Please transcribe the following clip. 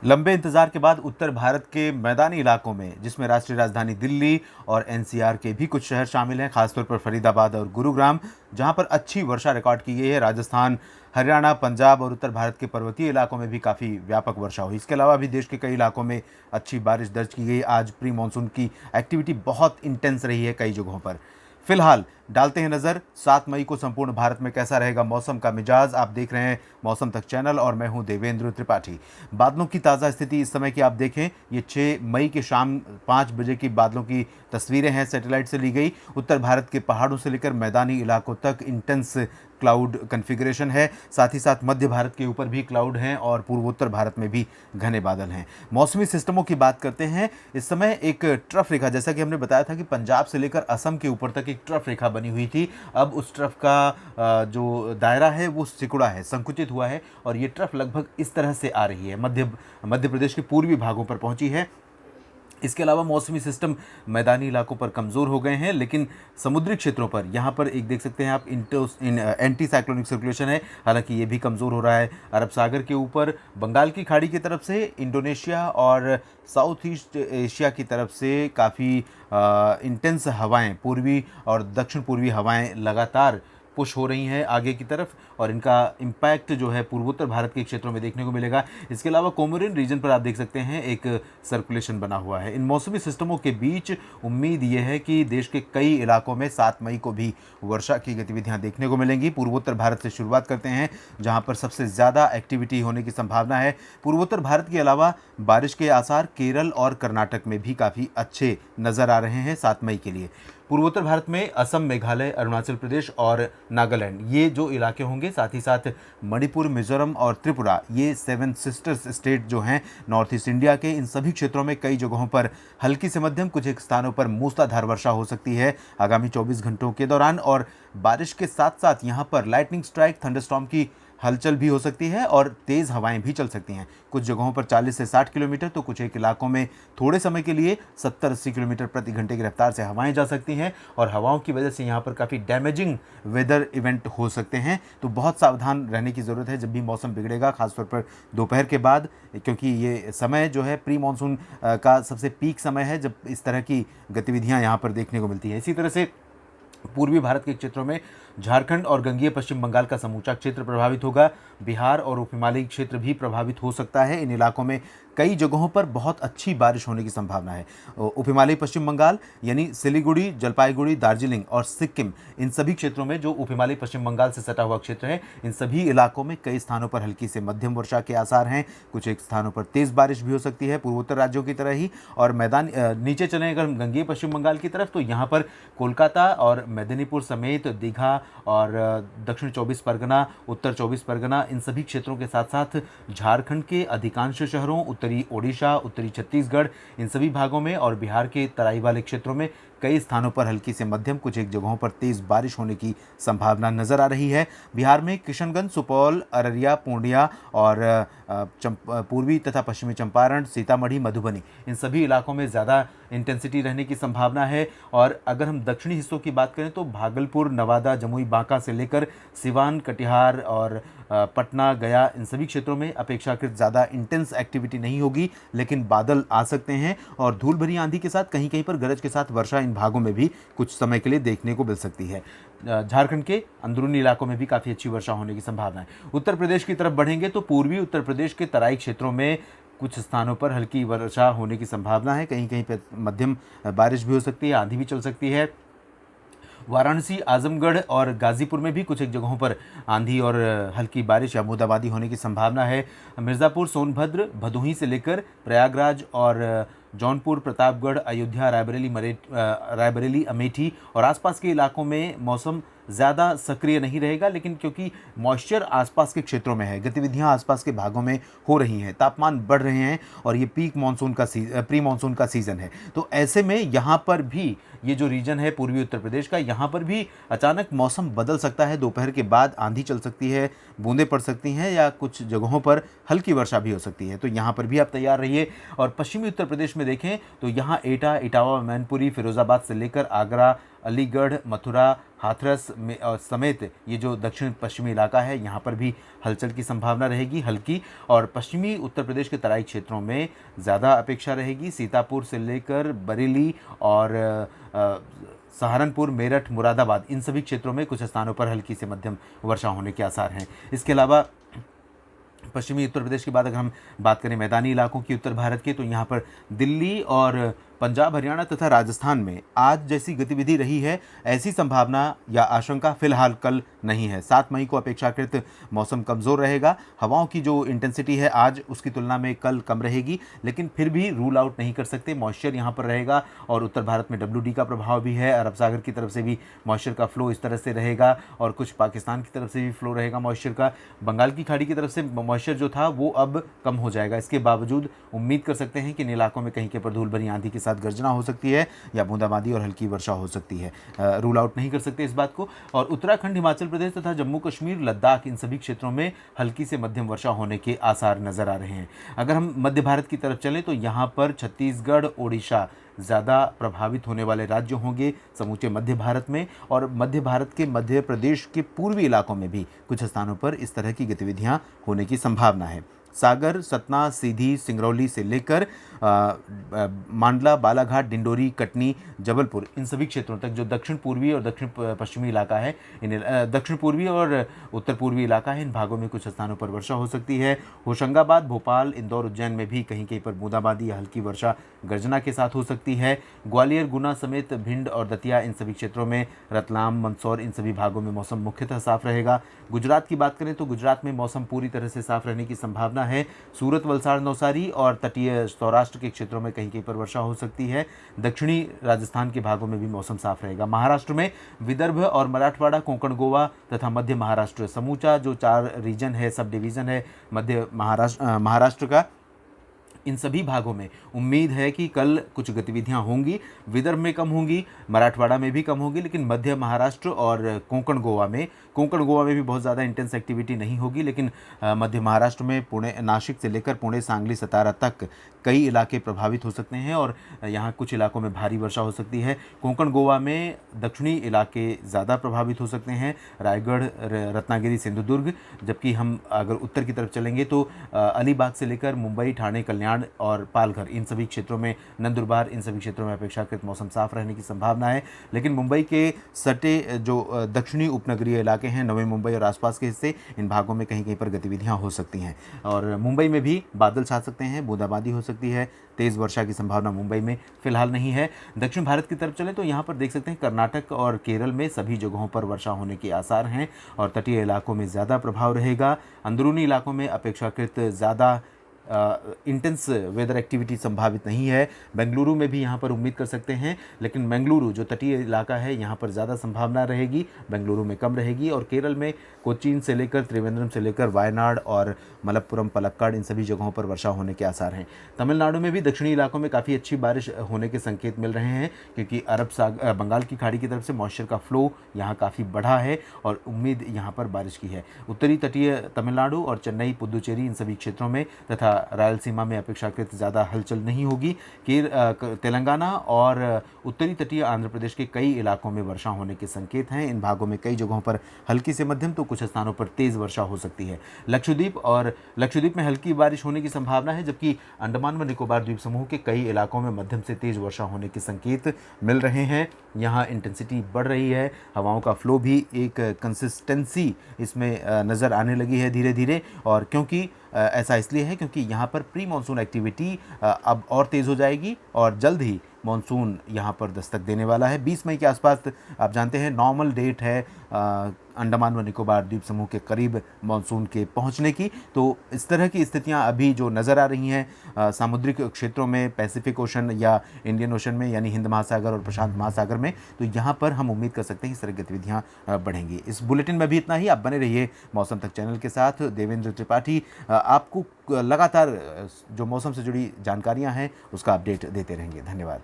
लंबे इंतजार के बाद उत्तर भारत के मैदानी इलाकों में, जिसमें राष्ट्रीय राजधानी दिल्ली और एनसीआर के भी कुछ शहर शामिल हैं, खासतौर पर फरीदाबाद और गुरुग्राम, जहां पर अच्छी वर्षा रिकॉर्ड की गई है। राजस्थान, हरियाणा, पंजाब और उत्तर भारत के पर्वतीय इलाकों में भी काफ़ी व्यापक वर्षा हुई। इसके अलावा भी देश के कई इलाकों में अच्छी बारिश दर्ज की गई। आज प्री मानसून की एक्टिविटी बहुत इंटेंस रही है कई जगहों पर। फिलहाल डालते हैं नज़र 7 मई को संपूर्ण भारत में कैसा रहेगा मौसम का मिजाज। आप देख रहे हैं मौसम तक चैनल और मैं हूं देवेंद्र त्रिपाठी। बादलों की ताज़ा स्थिति इस समय की आप देखें, ये 6 मई के शाम 5 बजे की बादलों की तस्वीरें हैं, सैटेलाइट से ली गई। उत्तर भारत के पहाड़ों से लेकर मैदानी इलाकों तक इंटेंस क्लाउड कन्फिग्रेशन है। साथ ही साथ मध्य भारत के ऊपर भी क्लाउड हैं और पूर्वोत्तर भारत में भी घने बादल हैं। मौसमी सिस्टमों की बात करते हैं। इस समय एक ट्रफ रेखा, जैसा कि हमने बताया था कि पंजाब से लेकर असम के ऊपर तक एक ट्रफ रेखा बनी हुई थी, अब उस ट्रफ का जो दायरा है वो सिकुड़ा है, संकुचित हुआ है और ये ट्रफ लगभग इस तरह से आ रही है, मध्य प्रदेश के पूर्वी भागों पर पहुंची है। इसके अलावा मौसमी सिस्टम मैदानी इलाकों पर कमज़ोर हो गए हैं, लेकिन समुद्री क्षेत्रों पर यहाँ पर एक देख सकते हैं आप एंटी साइक्लोनिक सर्कुलेशन है, हालांकि ये भी कमज़ोर हो रहा है। अरब सागर के ऊपर बंगाल की खाड़ी की तरफ से इंडोनेशिया और साउथ ईस्ट एशिया की तरफ से काफ़ी इंटेंस हवाएं, पूर्वी और दक्षिण पूर्वी हवाएं लगातार पुश हो रही हैं आगे की तरफ और इनका इम्पैक्ट जो है पूर्वोत्तर भारत के क्षेत्रों में देखने को मिलेगा। इसके अलावा कोमोरिन रीजन पर आप देख सकते हैं एक सर्कुलेशन बना हुआ है। इन मौसमी सिस्टमों के बीच उम्मीद ये है कि देश के कई इलाकों में 7 मई को भी वर्षा की गतिविधियां देखने को मिलेंगी। पूर्वोत्तर भारत से शुरुआत करते हैं, जहां पर सबसे ज़्यादा एक्टिविटी होने की संभावना है। पूर्वोत्तर भारत के अलावा बारिश के आसार केरल और कर्नाटक में भी काफ़ी अच्छे नज़र आ रहे हैं 7 मई के लिए। पूर्वोत्तर भारत में असम, मेघालय, अरुणाचल प्रदेश और नागालैंड ये जो इलाके होंगे, साथ ही साथ मणिपुर, मिजोरम और त्रिपुरा, ये 7 सिस्टर्स स्टेट जो हैं नॉर्थ ईस्ट इंडिया के, इन सभी क्षेत्रों में कई जगहों पर हल्की से मध्यम, कुछ एक स्थानों पर मूसलाधार वर्षा हो सकती है आगामी 24 घंटों के दौरान। और बारिश के साथ साथ यहाँ पर लाइटनिंग स्ट्राइक, थंडरस्टॉर्म की हलचल भी हो सकती है और तेज़ हवाएं भी चल सकती हैं। कुछ जगहों पर 40 से 60 किलोमीटर, तो कुछ एक इलाकों में थोड़े समय के लिए 70-80 किलोमीटर प्रति घंटे की रफ्तार से हवाएं जा सकती हैं और हवाओं की वजह से यहाँ पर काफ़ी डैमेजिंग वेदर इवेंट हो सकते हैं। तो बहुत सावधान रहने की ज़रूरत है जब भी मौसम बिगड़ेगा, खासतौर पर दोपहर के बाद, क्योंकि ये समय जो है प्री मानसून का सबसे पीक समय है जब इस तरह की गतिविधियाँ यहाँ पर देखने को मिलती हैं। इसी तरह से पूर्वी भारत के क्षेत्रों में झारखंड और गंगीय पश्चिम बंगाल का समूचा क्षेत्र प्रभावित होगा। बिहार और उप हिमालयी क्षेत्र भी प्रभावित हो सकता है। इन इलाकों में कई जगहों पर बहुत अच्छी बारिश होने की संभावना है। उप हिमालयी पश्चिम बंगाल यानी सिलीगुड़ी, जलपाईगुड़ी, दार्जिलिंग और सिक्किम, इन सभी क्षेत्रों में जो उप हिमालयी पश्चिम बंगाल से सटा हुआ क्षेत्र है, इन सभी इलाकों में कई स्थानों पर हल्की से मध्यम वर्षा के आसार हैं। कुछ एक स्थानों पर तेज़ बारिश भी हो सकती है पूर्वोत्तर राज्यों की तरह ही। और मैदान नीचे चलें अगर हम गंगीय पश्चिम बंगाल की तरफ, तो यहाँ पर कोलकाता और मेदिनीपुर समेत दीघा और दक्षिण 24 परगना, उत्तर 24 परगना, इन सभी क्षेत्रों के साथ साथ झारखंड के अधिकांश शहरों, उत्तरी ओडिशा, उत्तरी छत्तीसगढ़, इन सभी भागों में और बिहार के तराई वाले क्षेत्रों में कई स्थानों पर हल्की से मध्यम, कुछ एक जगहों पर तेज़ बारिश होने की संभावना नज़र आ रही है। बिहार में किशनगंज, सुपौल, अररिया, पूर्णिया और पूर्वी तथा पश्चिमी चंपारण, सीतामढ़ी, मधुबनी, इन सभी इलाकों में ज़्यादा इंटेंसिटी रहने की संभावना है। और अगर हम दक्षिणी हिस्सों की बात करें तो भागलपुर, नवादा, जमुई, बांका से लेकर सिवान, कटिहार और पटना, गया, इन सभी क्षेत्रों में अपेक्षाकृत ज़्यादा इंटेंस एक्टिविटी नहीं होगी, लेकिन बादल आ सकते हैं और धूल भरी आंधी के साथ कहीं कहीं पर गरज के साथ वर्षा इन भागों में भी कुछ समय के लिए देखने को मिल सकती है। झारखंड के अंदरूनी इलाकों में भी काफ़ी अच्छी वर्षा होने की संभावना है। उत्तर प्रदेश की तरफ बढ़ेंगे तो पूर्वी उत्तर प्रदेश के तराई क्षेत्रों में कुछ स्थानों पर हल्की वर्षा होने की संभावना है, कहीं कहीं पर मध्यम बारिश भी हो सकती है, आंधी भी चल सकती है। वाराणसी, आजमगढ़ और गाजीपुर में भी कुछ एक जगहों पर आंधी और हल्की बारिश या बूंदाबांदी होने की संभावना है। मिर्ज़ापुर, सोनभद्र, भदोही से लेकर प्रयागराज और जौनपुर, प्रतापगढ़, अयोध्या, रायबरेली, अमेठी और आसपास के इलाकों में मौसम ज़्यादा सक्रिय नहीं रहेगा, लेकिन क्योंकि मॉइस्चर आसपास के क्षेत्रों में है, गतिविधियां आसपास के भागों में हो रही हैं, तापमान बढ़ रहे हैं और ये प्री मानसून का सीज़न है, तो ऐसे में यहाँ पर भी ये जो रीजन है पूर्वी उत्तर प्रदेश का, यहाँ पर भी अचानक मौसम बदल सकता है। दोपहर के बाद आंधी चल सकती है, बूंदें पड़ सकती हैं या कुछ जगहों पर हल्की वर्षा भी हो सकती है, तो यहाँ पर भी आप तैयार रहिए। और पश्चिमी उत्तर प्रदेश में में देखें तो यहाँ एटा, इटावा, मैनपुरी, फिरोज़ाबाद से लेकर आगरा, अलीगढ़, मथुरा, हाथरस में समेत ये जो दक्षिण पश्चिमी इलाका है यहाँ पर भी हलचल की संभावना रहेगी हल्की। और पश्चिमी उत्तर प्रदेश के तराई क्षेत्रों में ज़्यादा अपेक्षा रहेगी। सीतापुर से लेकर बरेली और सहारनपुर, मेरठ, मुरादाबाद, इन सभी क्षेत्रों में कुछ स्थानों पर हल्की से मध्यम वर्षा होने के आसार हैं। इसके अलावा पश्चिमी उत्तर प्रदेश के बाद अगर हम बात करें मैदानी इलाकों की उत्तर भारत के, तो यहाँ पर दिल्ली और पंजाब, हरियाणा तथा राजस्थान में आज जैसी गतिविधि रही है ऐसी संभावना या आशंका फिलहाल कल नहीं है। 7 मई को अपेक्षाकृत मौसम कमज़ोर रहेगा। हवाओं की जो इंटेंसिटी है आज उसकी तुलना में कल कम रहेगी, लेकिन फिर भी रूल आउट नहीं कर सकते। मॉइस्चर यहाँ पर रहेगा और उत्तर भारत में WD का प्रभाव भी है। अरब सागर की तरफ से भी मॉइस्चर का फ्लो इस तरह से रहेगा और कुछ पाकिस्तान की तरफ से भी फ्लो रहेगा मॉइस्चर का। बंगाल की खाड़ी की तरफ से मॉइस्चर जो था वो अब कम हो जाएगा। इसके बावजूद उम्मीद कर सकते हैं कि इन इलाकों में कहीं के पर धूल भरी आंधी के साथ गर्जना हो सकती है या बूंदाबांदी और हल्की वर्षा हो सकती है। रूल आउट नहीं कर सकते इस बात को। और उत्तराखंड, हिमाचल प्रदेश तथा जम्मू कश्मीर, लद्दाख, इन सभी क्षेत्रों में हल्की से मध्यम वर्षा होने के आसार नजर आ रहे हैं। अगर हम मध्य भारत की तरफ चलें तो यहाँ पर छत्तीसगढ़, ओडिशा ज़्यादा प्रभावित होने वाले राज्य होंगे समूचे मध्य भारत में। और मध्य भारत के मध्य प्रदेश के पूर्वी इलाकों में भी कुछ स्थानों पर इस तरह की गतिविधियां होने की संभावना है। सागर, सतना, सीधी, सिंगरौली से लेकर मांडला, बालाघाट, डिंडोरी, कटनी, जबलपुर, इन सभी क्षेत्रों तक जो दक्षिण पूर्वी और दक्षिण पश्चिमी इलाका है, इन दक्षिण पूर्वी और उत्तर पूर्वी इलाका है, इन भागों में कुछ स्थानों पर वर्षा हो सकती है। होशंगाबाद, भोपाल, इंदौर, उज्जैन में भी कहीं कहीं पर बूंदाबांदी या हल्की वर्षा गर्जना के साथ हो सकती है। ग्वालियर, गुना समेत भिंड और दतिया, इन सभी क्षेत्रों में, रतलाम, मंदसौर, इन सभी भागों में मौसम मुख्यतः साफ रहेगा। गुजरात की बात करें तो गुजरात में मौसम पूरी तरह से साफ रहने की संभावना है। सूरत, वलसाड़, नवसारी और तटीय सौराष्ट्र के क्षेत्रों में कहीं कहीं पर वर्षा हो सकती है। दक्षिणी राजस्थान के भागों में भी मौसम साफ रहेगा। महाराष्ट्र में विदर्भ और मराठवाड़ा, कोंकण, गोवा तथा मध्य महाराष्ट्र, समूचा जो 4 रीजन है, सब डिवीज़न है मध्य महाराष्ट्र का, इन सभी भागों में उम्मीद है कि कल कुछ गतिविधियां होंगी। विदर्भ में कम होंगी, मराठवाड़ा में भी कम होगी, लेकिन मध्य महाराष्ट्र और कोंकण गोवा में भी बहुत ज़्यादा इंटेंस एक्टिविटी नहीं होगी। लेकिन मध्य महाराष्ट्र में पुणे, नासिक से लेकर पुणे, सांगली, सतारा तक कई इलाके प्रभावित हो सकते हैं और यहाँ कुछ इलाकों में भारी वर्षा हो सकती है। कोंकण गोवा में दक्षिणी इलाके ज़्यादा प्रभावित हो सकते हैं, रायगढ़, रत्नागिरी, सिंधुदुर्ग। जबकि हम अगर उत्तर की तरफ चलेंगे तो अलीबाग से लेकर मुंबई, ठाणे, कल्याण और पालघर, इन सभी क्षेत्रों में, नंदुरबार, इन सभी क्षेत्रों में अपेक्षाकृत मौसम साफ रहने की संभावना है। लेकिन मुंबई के सटे जो दक्षिणी उपनगरीय इलाके हैं, नवी मुंबई और आसपास के हिस्से, इन भागों में कहीं कहीं पर गतिविधियां हो सकती हैं और मुंबई में भी बादल छा सकते हैं, बूंदाबांदी हो सकती है। तेज़ वर्षा की संभावना मुंबई में फिलहाल नहीं है। दक्षिण भारत की तरफ चलें तो यहाँ पर देख सकते हैं कर्नाटक और केरल में सभी जगहों पर वर्षा होने के आसार हैं और तटीय इलाकों में ज़्यादा प्रभाव रहेगा। अंदरूनी इलाकों में अपेक्षाकृत ज़्यादा इंटेंस वेदर एक्टिविटी संभावित नहीं है। बेंगलुरु में भी यहाँ पर उम्मीद कर सकते हैं, लेकिन बेंगलुरु जो तटीय इलाका है यहाँ पर ज़्यादा संभावना रहेगी, बेंगलुरु में कम रहेगी। और केरल में कोचीन से लेकर त्रिवेंद्रम से लेकर वायनाड और मलप्पुरम, पलक्कड़, इन सभी जगहों पर वर्षा होने के आसार हैं। तमिलनाडु में भी दक्षिणी इलाकों में काफ़ी अच्छी बारिश होने के संकेत मिल रहे हैं क्योंकि बंगाल की खाड़ी की तरफ से मॉइस्चर का फ्लो यहाँ काफ़ी बढ़ा है और उम्मीद यहाँ पर बारिश की है। उत्तरी तटीय तमिलनाडु और चेन्नई, पुदुचेरी, इन सभी क्षेत्रों में तथा रायलसीमा में अपेक्षाकृत ज़्यादा हलचल नहीं होगी। तेलंगाना और उत्तरी तटीय आंध्र प्रदेश के कई इलाकों में वर्षा होने के संकेत हैं। इन भागों में कई जगहों पर हल्की से मध्यम तो कुछ स्थानों पर तेज़ वर्षा हो सकती है। लक्षद्वीप में हल्की बारिश होने की संभावना है, जबकि अंडमान व निकोबार द्वीप समूह के कई इलाकों में मध्यम से तेज़ वर्षा होने के संकेत मिल रहे हैं। यहाँ इंटेंसिटी बढ़ रही है, हवाओं का फ्लो भी एक कंसिस्टेंसी इसमें नज़र आने लगी है धीरे धीरे। और क्योंकि ऐसा इसलिए है क्योंकि यहाँ पर प्री मानसून एक्टिविटी अब और तेज़ हो जाएगी और जल्द ही मानसून यहाँ पर दस्तक देने वाला है। 20 मई के आसपास आप जानते हैं नॉर्मल डेट है अंडमान व निकोबार द्वीप समूह के करीब मानसून के पहुँचने की। तो इस तरह की स्थितियाँ अभी जो नज़र आ रही हैं सामुद्रिक क्षेत्रों में, पैसिफिक ओशन या इंडियन ओशन में, यानी हिंद महासागर और प्रशांत महासागर में, तो यहाँ पर हम उम्मीद कर सकते हैं इस तरह गतिविधियाँ बढ़ेंगी। इस बुलेटिन में भी इतना ही। आप बने रहिए मौसम तक चैनल के साथ। देवेंद्र त्रिपाठी आपको लगातार जो मौसम से जुड़ी जानकारियाँ हैं उसका अपडेट देते रहेंगे। धन्यवाद।